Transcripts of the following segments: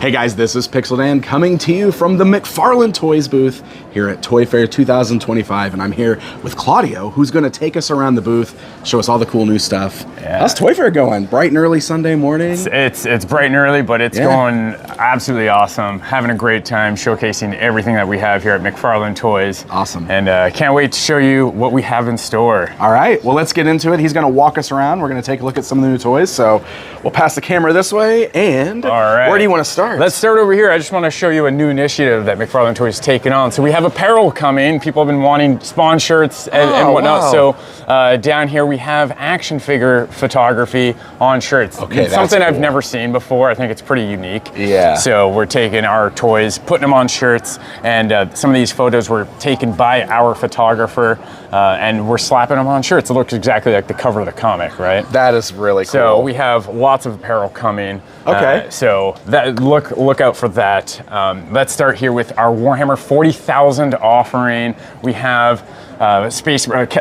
Hey guys, this is Pixel Dan coming to you from the McFarlane Toys booth here at Toy Fair 2025, and I'm here with Claudio, who's going to take us around the booth, show us all the cool new stuff. Yeah. How's Toy Fair going? Bright and early Sunday morning? It's bright and early, but it's going absolutely awesome. Having a great time showcasing everything that we have here at McFarlane Toys. Awesome. And can't wait to show you what we have in store. All right, well, let's get into it. He's going to walk us around. We're going to take a look at some of the new toys. So we'll pass the camera this way, and where do you want to start? Let's start over here. I just want to show you a new initiative that McFarlane Toys is taking on. So we have apparel coming. People have been wanting Spawn shirts and whatnot. Wow. So down here we have action figure photography on shirts. Okay, it's something cool. I've never seen before. I think it's pretty unique. Yeah. So we're taking our toys, putting them on shirts, and some of these photos were taken by our photographer, and we're slapping them on shirts. It looks exactly like the cover of the comic, right? That is really cool. So we have lots of apparel coming. Okay. So that look out for that. Let's start here with our Warhammer 40,000 offering. We have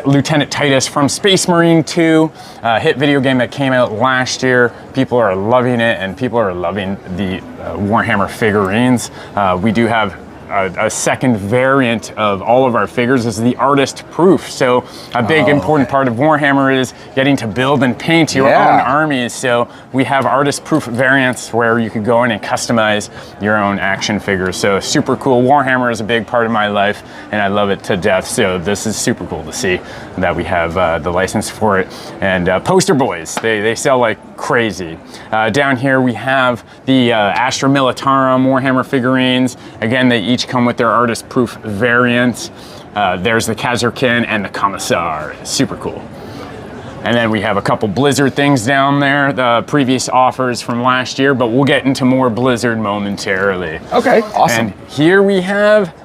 Lieutenant Titus from Space Marine 2, hit video game that came out last year. People are loving it, and people are loving the Warhammer figurines. We do have a second variant of all of our figures is the artist proof. So a big important part of Warhammer is getting to build and paint your own armies. So we have artist proof variants where you could go in and customize your own action figures. So super cool. Warhammer is a big part of my life, and I love it to death. So this is super cool to see that we have the license for it. And poster boys, they sell like crazy. Down here we have the Astra Militarum Warhammer figurines. Again, they each come with their artist proof variants. There's the Kazurkin and the Commissar. Super cool. And then we have a couple Blizzard things down there, the previous offers from last year, but we'll get into more Blizzard momentarily. Okay, awesome. And here we have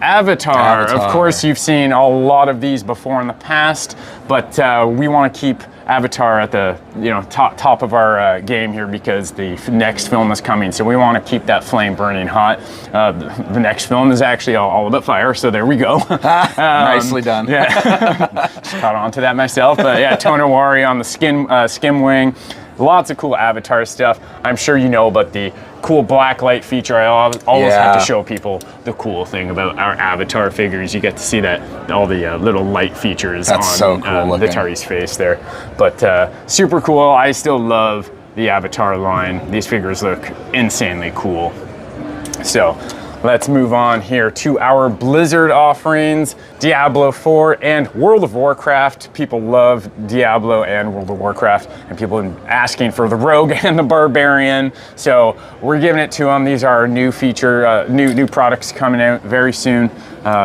Avatar. Of course, you've seen a lot of these before in the past, but we want to keep Avatar at the top of our game here because the next film is coming, so we want to keep that flame burning hot. The next film is actually all about fire, so there we go. Nicely done. Yeah, just caught on to that myself, but yeah, Tonawari on the skim wing. Lots of cool Avatar stuff. I'm sure you know about the cool black light feature. I always have to show people the cool thing about our Avatar figures. You get to see that all the little light features on Vitari's face there. But super cool. I still love the Avatar line. These figures look insanely cool. So let's move on here to our Blizzard offerings, Diablo 4 and World of Warcraft. People love Diablo and World of Warcraft, and people have been asking for the Rogue and the Barbarian. So we're giving it to them. These are our new feature, new products coming out very soon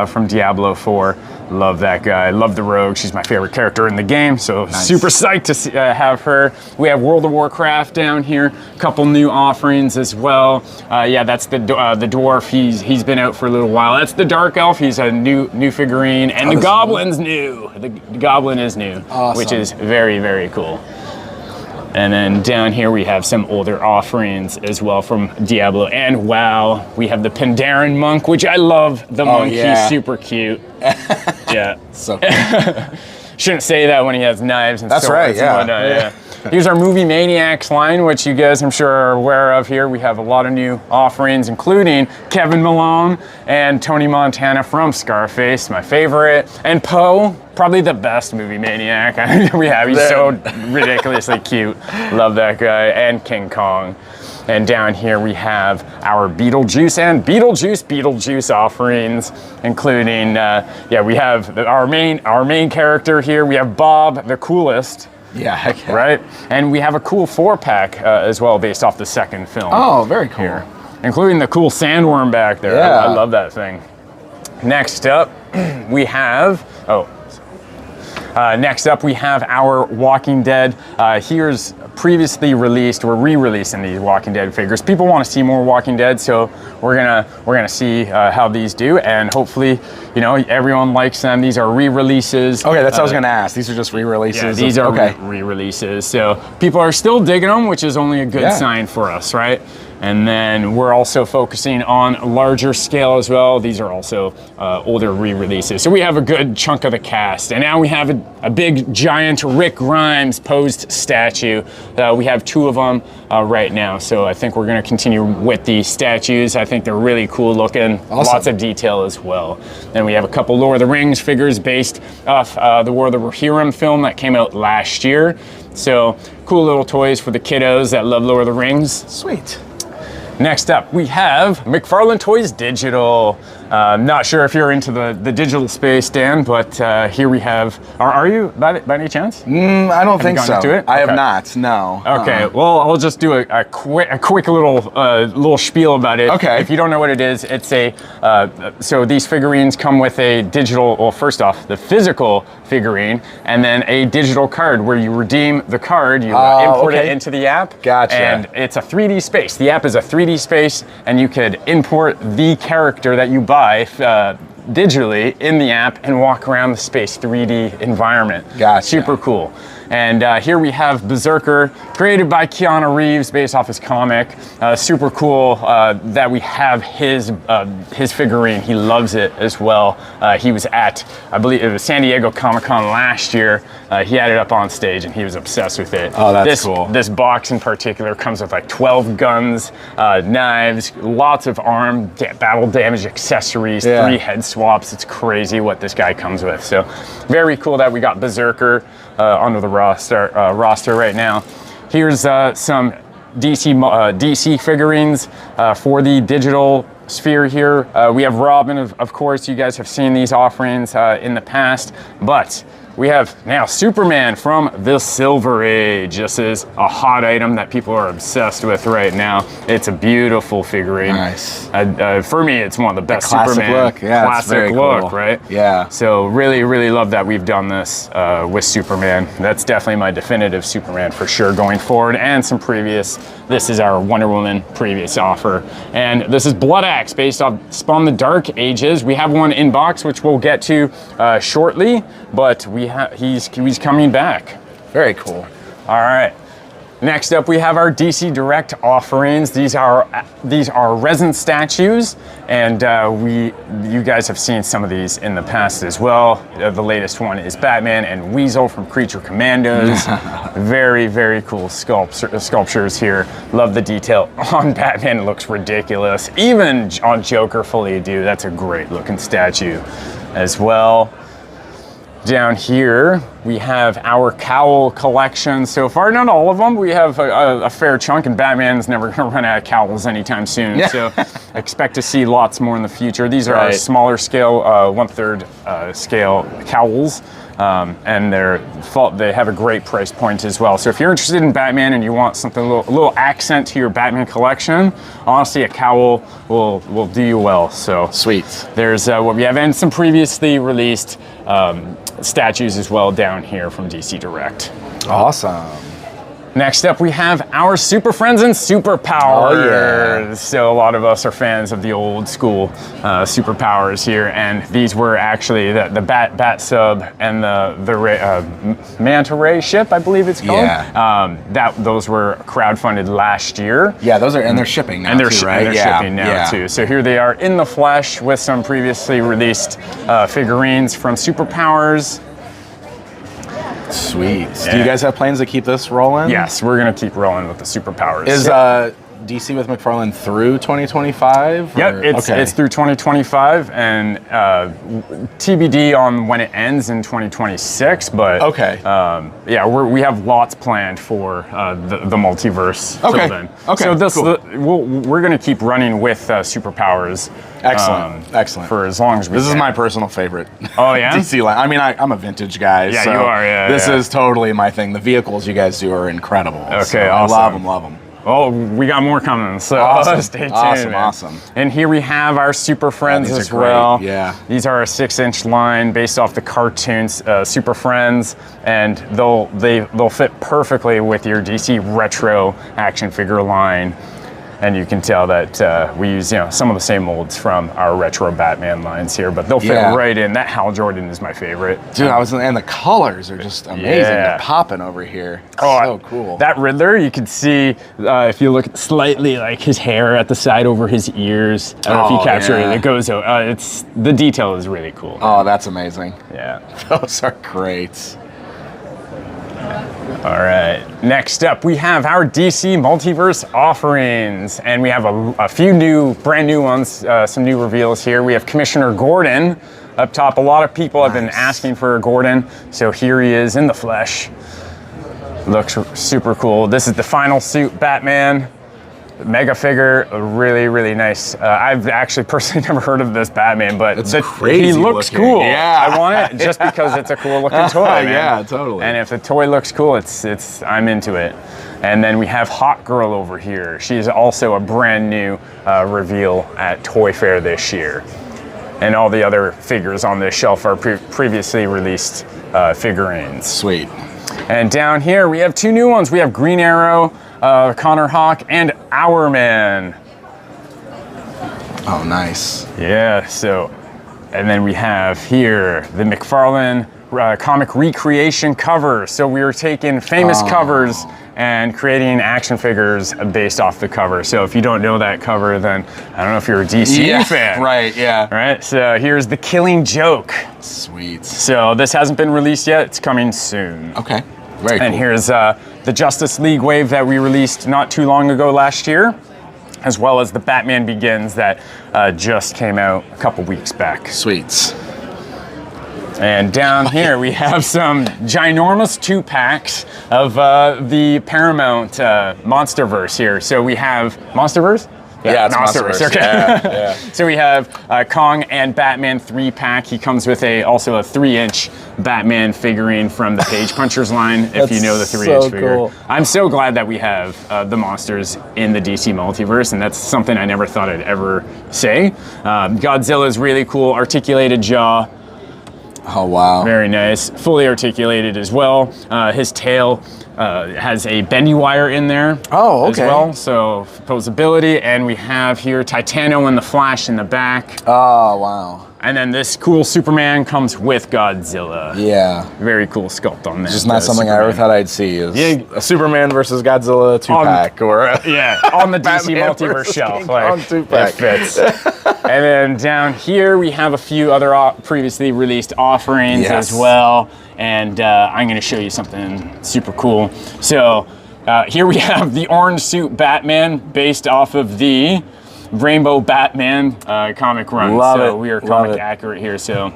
from Diablo 4. Love that guy. Love the Rogue. She's my favorite character in the game, so super psyched to have her. We have World of Warcraft down here. A couple new offerings as well. That's the dwarf. He's been out for a little while. That's the Dark Elf. He's a new figurine, and the Goblin's new. The Goblin is new, which is very, very cool. And then down here we have some older offerings as well from Diablo and WoW. We have the Pandaren Monk, which I love the monk. He's super cute. Yeah. So cool. Shouldn't say that when he has knives and That's swords right, and whatnot. Yeah. Here's our movie Maniacs line, which you guys I'm sure are aware of here. We have a lot of new offerings, including Kevin Malone and Tony Montana from Scarface, my favorite, and Poe, probably the best movie Maniac we have. He's so ridiculously cute. Love that guy. And King Kong. And down here we have our Beetlejuice and Beetlejuice offerings, including we have our main character here. We have Bob, the coolest. Yeah, right. And we have a cool 4-pack as well, based off the second film. Oh, very cool. Here, including the cool sandworm back there. Yeah. I love that thing. Next up, we have our Walking Dead. Here's previously released. We're re-releasing these Walking Dead figures. People want to see more Walking Dead, so we're gonna see how these do, and hopefully, everyone likes them. These are re-releases. Okay, that's what I was gonna ask. These are just re-releases. Yeah, these are re-releases. So people are still digging them, which is only a good sign for us, right? And then we're also focusing on larger scale as well. These are also older re-releases. So we have a good chunk of the cast. And now we have a big giant Rick Grimes posed statue. We have 2 of them right now. So I think we're gonna continue with the statues. I think they're really cool looking. Awesome. Lots of detail as well. Then we have a couple Lord of the Rings figures based off the War of the Rohirrim film that came out last year. So cool little toys for the kiddos that love Lord of the Rings. Sweet. Next up, we have McFarlane Toys Digital. Not sure if you're into the digital space, Dan, but here we have. Are you by any chance? I don't think so. Into it? I have not. No. Okay. Well, I'll just do a quick little spiel about it. Okay. If you don't know what it is, it's a. So these figurines come with a digital. Well, first off, the physical figurine, and then a digital card where you redeem the card, you import it into the app. Gotcha. And it's a 3D space. The app is a 3D space, and you could import the character that you buy digitally in the app and walk around the space 3D environment. Gotcha. Super cool. And here we have Berserker, created by Keanu Reeves, based off his comic. Super cool that we have his figurine. He loves it as well. He was at, I believe it was San Diego Comic-Con last year. He had it up on stage and he was obsessed with it. Oh, that's cool. This box in particular comes with like 12 guns, knives, lots of battle damage accessories, 3 head swaps. It's crazy what this guy comes with. So very cool that we got Berserker onto the roster right now. Here's some DC figurines for the digital sphere here. We have Robin, of course. You guys have seen these offerings in the past, but we have now Superman from the Silver Age. This is a hot item that people are obsessed with right now. It's a beautiful figurine. Nice. For me, it's one of the best classic Superman. Look. Yeah, classic it's very look, cool. right? Yeah. So really love that we've done this with Superman. That's definitely my definitive Superman for sure going forward, and some previous. This is our Wonder Woman previous offer. And this is Blood Axe based off Spawn the Dark Ages. We have one in box, which we'll get to shortly, but he's coming back. Very cool. All right. Next up, we have our DC Direct offerings. These are resin statues, and you guys have seen some of these in the past as well. The latest one is Batman and Weasel from Creature Commandos. Very cool sculptures here. Love the detail on Batman. It looks ridiculous. Even on Joker, fully dude. That's a great looking statue as well. Down here, we have our cowl collection so far. Not all of them. We have a fair chunk, and Batman's never going to run out of cowls anytime soon. Yeah. So expect to see lots more in the future. These are our smaller scale, 1/3 scale cowls. And they have a great price point as well. So if you're interested in Batman and you want something a little accent to your Batman collection, honestly, a cowl will do you well. So sweet. There's what we have, and some previously released statues as well down here from DC Direct. Awesome. Next up, we have our Super Friends and Superpowers. Oh, yeah. So a lot of us are fans of the old school superpowers here, and these were actually the Bat Sub and the Manta Ray ship, I believe it's called. Yeah. Those were crowdfunded last year. Yeah, those are, and they're shipping now, right? And they're shipping now too. So here they are in the flesh with some previously released figurines from Superpowers. Sweet. Yeah. Do you guys have plans to keep this rolling? Yes, we're gonna keep rolling with the Superpowers. Is DC with McFarlane through 2025? Yep, it's through 2025, and TBD on when it ends in 2026. But we have lots planned for the multiverse. Okay. Till then. Okay. So we're going to keep running with Superpowers. Excellent. For as long as we can. This is my personal favorite. Oh yeah. DC line. I mean, I'm a vintage guy. Yeah, so you are. Yeah. This is totally my thing. The vehicles you guys do are incredible. Okay. So Awesome. Love them. Oh, we got more coming, so stay tuned. Awesome. And here we have our Super Friends as well. Yeah. These are a 6-inch line based off the cartoons, Super Friends, and they'll fit perfectly with your DC retro action figure line. And you can tell that we use, some of the same molds from our retro Batman lines here, but they'll fit right in. That Hal Jordan is my favorite. Dude, and the colors are just amazing. They're popping over here. So cool. That Riddler, you can see, if you look slightly like his hair at the side over his ears. I don't know if you capture it. It goes, the detail is really cool. Oh, that's amazing. Yeah. Those are great. All right, next up we have our DC Multiverse offerings, and we have a few brand new ones, some new reveals here. We have Commissioner Gordon up top. A lot of people have been asking for a Gordon, so here he is in the flesh. Looks super cool. This is the final suit Batman. Mega figure, really, really nice. I've actually personally never heard of this Batman, but he looks cool. Yeah, I want it just because it's a cool looking toy. Man. Yeah, totally. And if the toy looks cool, I'm into it. And then we have Hot Girl over here. She's also a brand new reveal at Toy Fair this year. And all the other figures on this shelf are previously released figurines. Sweet. And down here we have two new ones. We have Green Arrow, Connor Hawk, and Hourman. Oh, nice. Yeah, and then we have here the McFarlane comic recreation cover. So we were taking famous covers and creating action figures based off the cover. So if you don't know that cover, then I don't know if you're a DC fan. Right, yeah. Right, so here's the Killing Joke. Sweet. So this hasn't been released yet. It's coming soon. Okay, very cool. And here's the Justice League wave that we released not too long ago last year, as well as the Batman Begins that just came out a couple weeks back. Sweet. And down here we have some ginormous 2-packs of the Paramount Monsterverse here. So we have Monsterverse? Yeah, it's Monsterverse. Okay. Yeah. So we have Kong and Batman 3-pack. He comes with also a 3-inch Batman figurine from the Page Punchers line, if you know the 3-inch figure. Cool. I'm so glad that we have the monsters in the DC Multiverse, and that's something I never thought I'd ever say. Godzilla's really cool, articulated jaw. Oh, wow. Very nice. Fully articulated as well. His tail has a bendy wire in there as well, so posability. And we have here Titano and the Flash in the back. Oh, wow. And then this cool Superman comes with Godzilla. Yeah. Very cool sculpt on that. It's just not something I ever thought I'd see. Is a Superman versus Godzilla 2-pack on the DC Multiverse shelf. Like, 2-pack. It fits. And then down here we have a few other previously released offerings as well. And I'm going to show you something super cool. So here we have the orange suit Batman based off of the Rainbow Batman comic run. So we are comic accurate here. So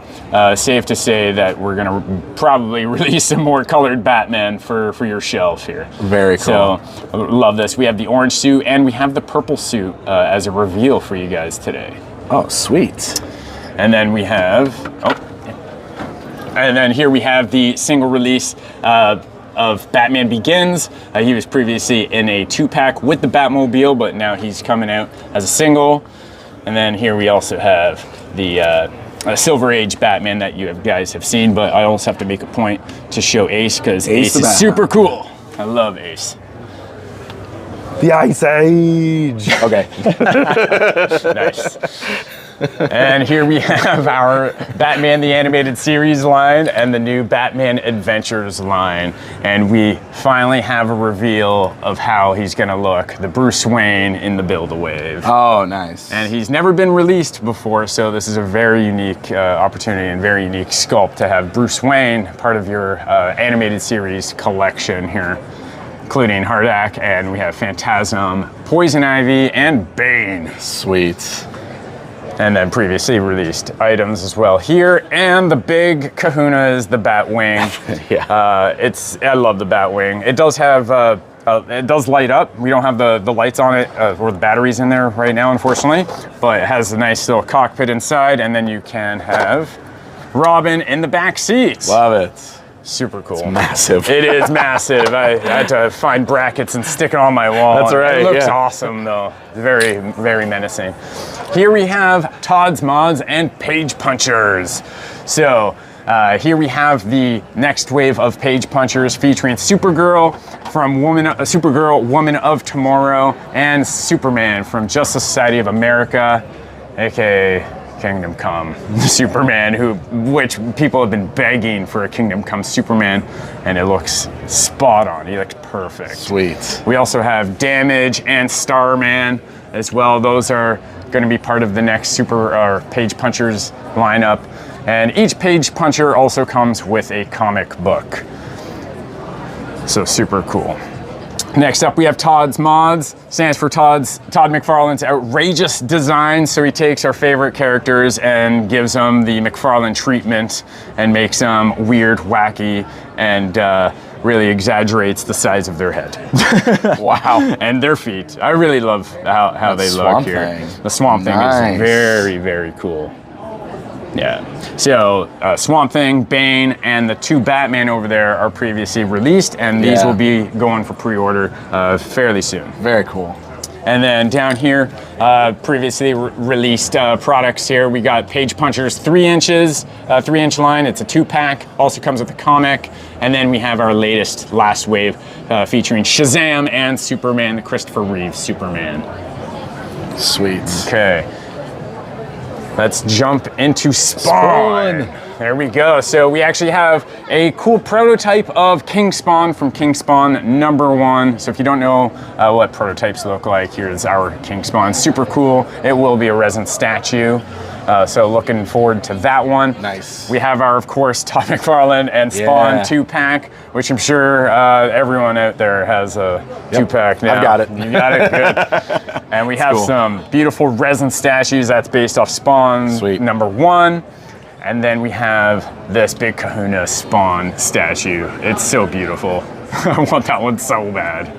safe to say that we're going to probably release some more colored Batman for your shelf here. Very cool. So love this. We have the orange suit and we have the purple suit as a reveal for you guys today. Oh, sweet. And then we have, and then here we have the single release of Batman Begins. He was previously in a 2-pack with the Batmobile, but now he's coming out as a single. And then here we also have the Silver Age Batman that you guys have seen, but I also have to make a point to show Ace because Ace is super cool. I love Ace. The Ice Age. Okay. Nice. And here we have our Batman the Animated Series line and the new Batman Adventures line. And we finally have a reveal of how he's gonna look, the Bruce Wayne in the Build-A-Wave. Oh, nice. And he's never been released before, so this is a very unique opportunity and very unique sculpt to have Bruce Wayne part of your animated series collection here, including Hardak, and we have Phantasm, Poison Ivy, and Bane. Sweet. And then previously released items as well here, and the big kahuna is the Batwing. I love the Batwing. It does have, it does light up. We don't have the lights on it or the batteries in there right now, unfortunately, but it has a nice little cockpit inside, and then you can have Robin in the back seat. Love it. Super cool. It's massive. It is massive. I had to find brackets and stick it on my wall. That's right. It looks awesome though. Very, very menacing. Here we have Todd's Mods and Page Punchers. So Here we have the next wave of page punchers featuring Supergirl from Supergirl, Woman of Tomorrow, and Superman from Justice Society of America, aka Kingdom Come Superman, which people have been begging for a Kingdom Come Superman, and it looks spot on. He looks perfect. Sweet. We also have Damage and Starman as well. Those are going to be part of the next page punchers lineup. And each page puncher also comes with a comic book. So super cool. Next up, we have Todd's Mods. Stands for Todd McFarlane's outrageous design. So he takes our favorite characters and gives them the McFarlane treatment and makes them weird, wacky, and really exaggerates the size of their head. Wow. And their feet. I really love how they look here. The Swamp Thing is very, very cool. Yeah. So Swamp Thing, Bane, and the 2 Batman over there are previously released, and these will be going for pre-order fairly soon. Very cool. And then down here, previously released products here. We got Page Punchers 3 inches, 3-inch line. It's a 2-pack. Also comes with a comic. And then we have our last wave featuring Shazam and Superman, the Christopher Reeve Superman. Sweet. Okay. Let's jump into Spawn. There we go. So we actually have a cool prototype of King Spawn from King Spawn #1. So if you don't know what prototypes look like, here's our King Spawn. Super cool. It will be a resin statue. So looking forward to that one. Nice. We have our, of course, Todd McFarlane and Spawn 2-pack, which I'm sure everyone out there has a 2-pack now. I've got it. You got it? Good. And we have some beautiful resin statues that's based off Spawn #1. And then we have this big kahuna Spawn statue. It's so beautiful. I want that one so bad.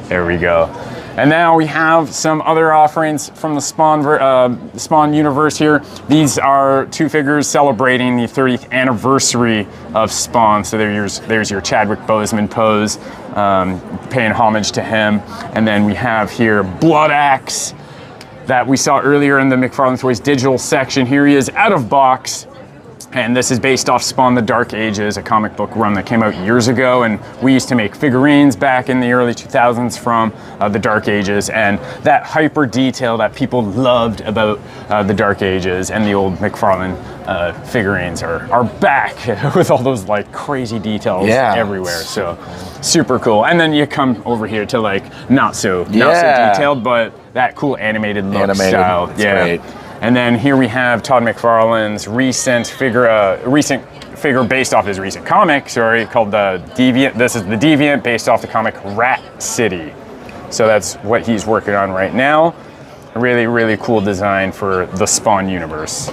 There we go. And now we have some other offerings from the Spawn universe here. These are 2 figures celebrating the 30th anniversary of Spawn. So there's your Chadwick Boseman pose, paying homage to him. And then we have here Blood Axe that we saw earlier in the McFarlane Toys digital section. Here he is out of box. And this is based off Spawn the Dark Ages, a comic book run that came out years ago. And we used to make figurines back in the early 2000s from the Dark Ages. And that hyper detail that people loved about the Dark Ages and the old McFarlane figurines are back with all those like crazy details everywhere. So super cool. And then you come over here to like not so detailed, but that cool animated look style. Great. And then here we have Todd McFarlane's recent figure based off his recent comic, called the Deviant. This is the Deviant based off the comic Rat City. So that's what he's working on right now. A really, really cool design for the Spawn universe.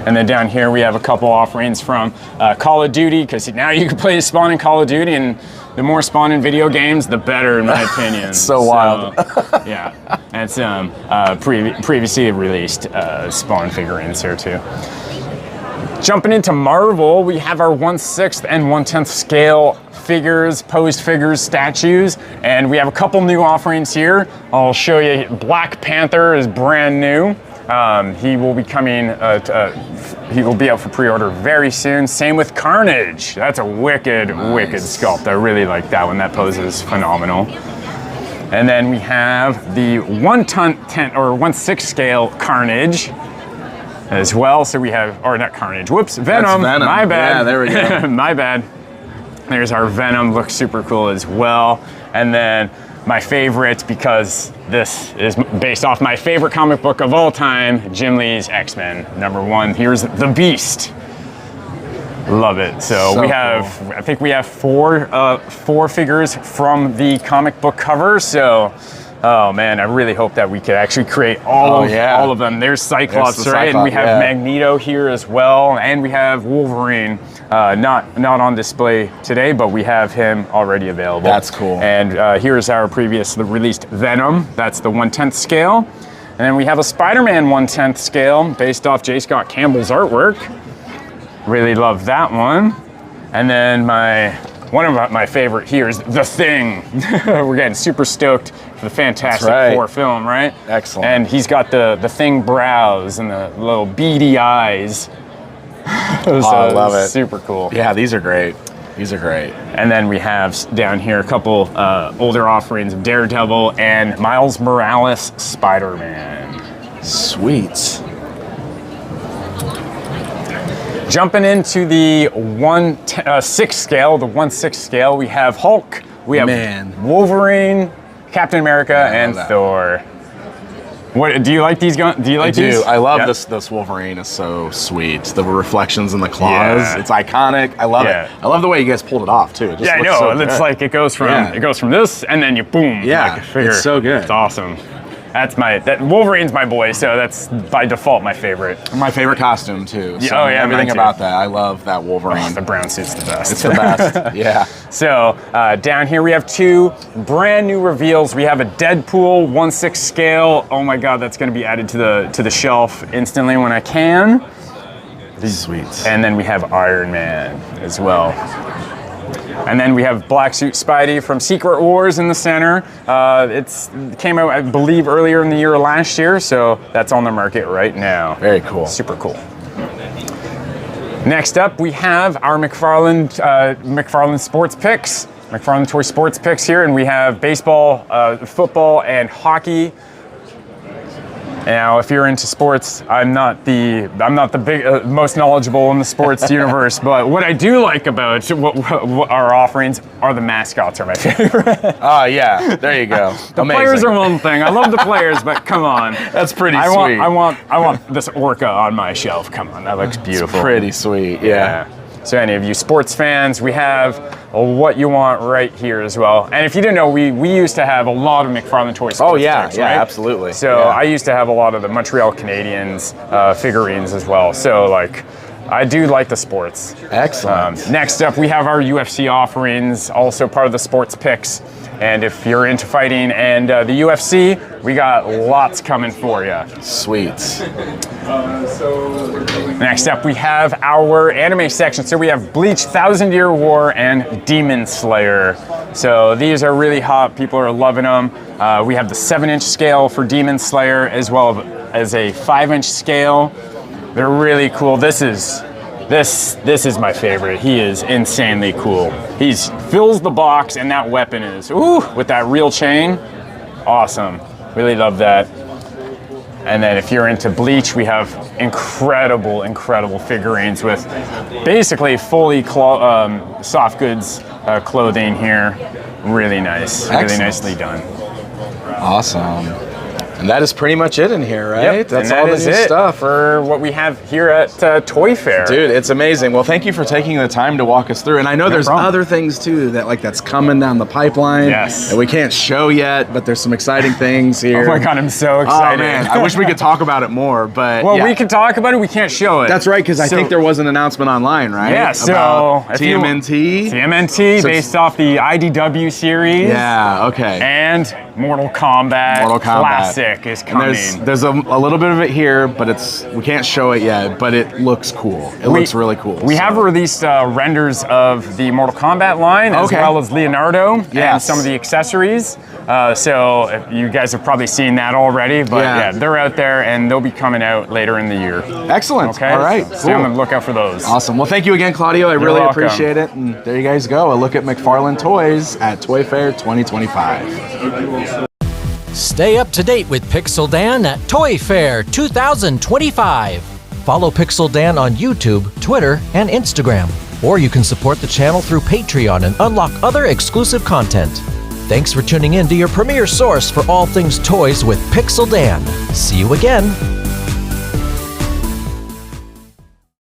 And then down here we have a couple offerings from Call of Duty, because now you can play Spawn in Call of Duty, and the more Spawn in video games, the better, in my opinion. so wild. Yeah, and some previously released Spawn figurines here too. Jumping into Marvel, we have our 1/6 and 1/10 scale figures, posed figures, statues, and we have a couple new offerings here. I'll show you. Black Panther is brand new. He will be coming. He will be out for pre-order very soon. Same with Carnage. That's a wicked sculpt. I really like that one. That pose is phenomenal. And then we have the 1/6 scale Carnage as well. So we have, or not Carnage. Whoops, Venom. That's Venom. My bad. Yeah, there we go. My bad. There's our Venom. Looks super cool as well. And then my favorite, because this is based off my favorite comic book of all time, Jim Lee's X-Men #1. Here's the Beast. Love it. So we have, cool. I think we have four figures from the comic book cover. So, oh man, I really hope that we could actually create all of them. There's Cyclops, right? And we have Magneto here as well, and we have Wolverine. Not on display today, but we have him already available. That's cool. And here's our previously released Venom. That's the 1/10 scale. And then we have a Spider-Man 1/10 scale based off J. Scott Campbell's artwork. Really love that one. And then one of my favorite here is The Thing. We're getting super stoked for the Fantastic Four film, right? Excellent. And he's got the Thing brows and the little beady eyes. So I love it. Super cool. Yeah, these are great. These are great. And then we have down here a couple older offerings of Daredevil and Miles Morales Spider-Man. Sweet. Jumping into the 1/6 scale, we have Hulk, we have Wolverine, Captain America, and Thor. What do you like these guns? Do you like these? I do. I love this Wolverine is so sweet. The reflections in the claws. Yeah. It's iconic. I love it. I love the way you guys pulled it off too. It just looks so good. It's like it goes from this and then you boom. Yeah. Like a figure. It's so good. It's awesome. Wolverine's my boy, so that's by default my favorite. My favorite costume too. So everything about that. I love that Wolverine. Oh, the brown suit's the best. It's the best. Yeah. So down here we have two brand new reveals. We have a Deadpool 1/6 scale. Oh my God, that's going to be added to the shelf instantly when I can. Sweet. And then we have Iron Man as well. And then we have Black Suit Spidey from Secret Wars in the center. It came out, I believe, earlier in the year last year, so that's on the market right now. Very cool. Super cool. Next up, we have our McFarlane Sports Picks, McFarlane Toy Sports Picks here, and we have baseball, football, and hockey. Now, if you're into sports, I'm not the most knowledgeable in the sports universe, but what I do like about what our offerings are the mascots are my favorite. Oh yeah, there you go. The players are one thing. I love the players, but come on, that's pretty sweet. I want this orca on my shelf. Come on, that looks beautiful. It's pretty sweet. Yeah. So any of you sports fans, we have what you want right here as well. And if you didn't know, we used to have a lot of McFarlane Toys. Oh yeah, right? Absolutely. So I used to have a lot of the Montreal Canadiens figurines as well. So like, I do like the sports. Excellent. Next up, we have our UFC offerings, also part of the sports picks. And if you're into fighting and the UFC, we got lots coming for you. Sweet. Next up, we have our anime section. So we have Bleach, 1,000 Year War, and Demon Slayer. So these are really hot. People are loving them. We have the 7-inch scale for Demon Slayer, as well as a 5-inch scale. They're really cool. This is my favorite. He is insanely cool. He fills the box, and that weapon is, with that real chain, awesome. Really love that. And then if you're into Bleach, we have incredible figurines with basically fully soft goods clothing here. Really nice. Excellent. Really nicely done. Awesome. And that is pretty much it in here, right? Yep. That's and all that the is new it stuff for what we have here at Toy Fair. Dude, it's amazing. Well, thank you for taking the time to walk us through. And I know there's other things too that's coming down the pipeline. Yes. That we can't show yet, but there's some exciting things here. Oh my God, I'm so excited. Oh man, I wish we could talk about it more, but we can talk about it. We can't show it. That's right, because I think there was an announcement online, right? Yeah. So about TMNT. TMNT, based off the IDW series. Yeah. Okay. And Mortal Kombat Classic is coming. And there's a little bit of it here, but we can't show it yet, but it looks cool. It looks really cool. We have released renders of the Mortal Kombat line, as well as Leonardo and some of the accessories. So you guys have probably seen that already, but they're out there and they'll be coming out later in the year. Excellent. Okay. All right. Stay on the lookout for those. Awesome. Well, thank you again, Claudio. I really appreciate it. And there you guys go. A look at McFarlane Toys at Toy Fair 2025. Stay up to date with Pixel Dan at Toy Fair 2025. Follow Pixel Dan on YouTube, Twitter, and Instagram. Or you can support the channel through Patreon and unlock other exclusive content. Thanks for tuning in to your premier source for all things toys with Pixel Dan. See you again.